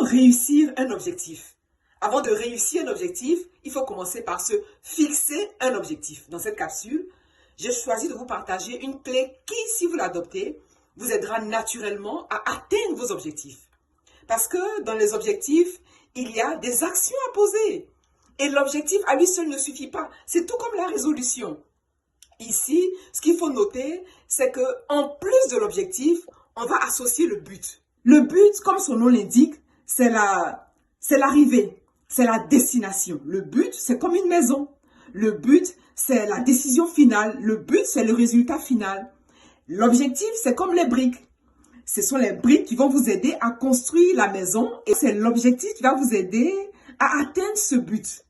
réussir un objectif? Avant de réussir un objectif, il faut commencer par se fixer un objectif. Dans cette capsule, j'ai choisi de vous partager une clé qui, si vous l'adoptez, vous aidera naturellement à atteindre vos objectifs. Parce que dans les objectifs, il y a des actions à poser. Et l'objectif à lui seul ne suffit pas. C'est tout comme la résolution. Ici, ce qu'il faut noter, c'est qu'en plus de l'objectif, on va associer le but. Le but, comme son nom l'indique, c'est l'arrivée, c'est la destination. Le but, c'est comme une maison. Le but, c'est la décision finale. Le but, c'est le résultat final. L'objectif, c'est comme les briques. Ce sont les briques qui vont vous aider à construire la maison et c'est l'objectif qui va vous aider à atteindre ce but.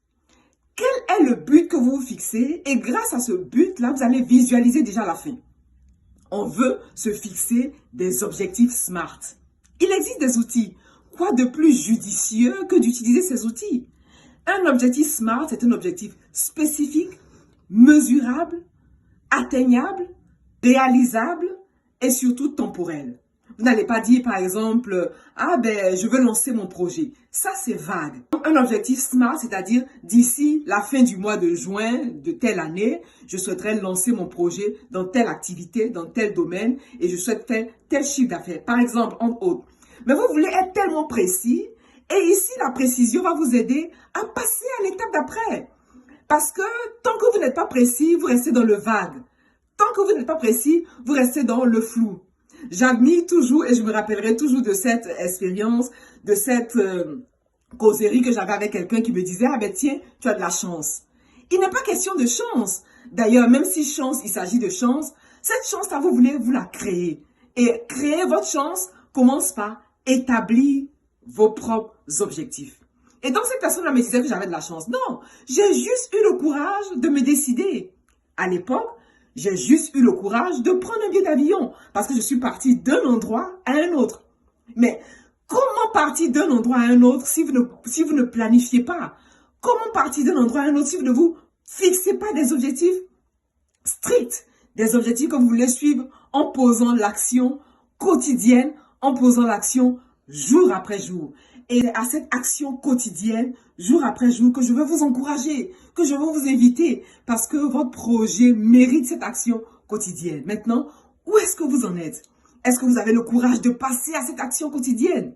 Quel est le but que vous vous fixez? Et grâce à ce but-là, vous allez visualiser déjà la fin. On veut se fixer des objectifs SMART. Il existe des outils. Quoi de plus judicieux que d'utiliser ces outils? Un objectif SMART, c'est un objectif spécifique, mesurable, atteignable, réalisable et surtout temporel. Vous n'allez pas dire, par exemple, « Ah ben, je veux lancer mon projet ». Ça, c'est vague. Un objectif SMART, c'est-à-dire d'ici la fin du mois de juin de telle année, je souhaiterais lancer mon projet dans telle activité, dans tel domaine et je souhaite faire tel chiffre d'affaires, par exemple, entre autres. Mais vous voulez être tellement précis et ici, la précision va vous aider à passer à l'étape d'après. Parce que tant que vous n'êtes pas précis, vous restez dans le vague. Tant que vous n'êtes pas précis, vous restez dans le flou. J'admire toujours et je me rappellerai toujours de cette expérience, de cette causerie que j'avais avec quelqu'un qui me disait « Ah ben tiens, tu as de la chance ». Il n'est pas question de chance. D'ailleurs, même si chance, il s'agit de chance, cette chance-là, vous voulez vous la créer. Et créer votre chance commence par établir vos propres objectifs. Et donc, cette personne-là me disait que j'avais de la chance. Non, j'ai juste eu le courage de me décider. À l'époque, j'ai juste eu le courage de prendre un billet d'avion parce que je suis partie d'un endroit à un autre. Mais comment partir d'un endroit à un autre si vous ne planifiez pas? Comment partir d'un endroit à un autre si vous ne vous fixez pas des objectifs stricts? Des objectifs que vous voulez suivre en posant l'action quotidienne, en posant l'action jour après jour. Et à cette action quotidienne, jour après jour, que je veux vous encourager, que je veux vous inviter, parce que votre projet mérite cette action quotidienne. Maintenant, où est-ce que vous en êtes? Est-ce que vous avez le courage de passer à cette action quotidienne?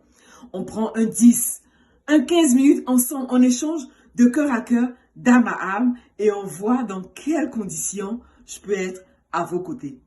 On prend un 10, un 15 minutes ensemble, on échange de cœur à cœur, d'âme à âme, et on voit dans quelles conditions je peux être à vos côtés.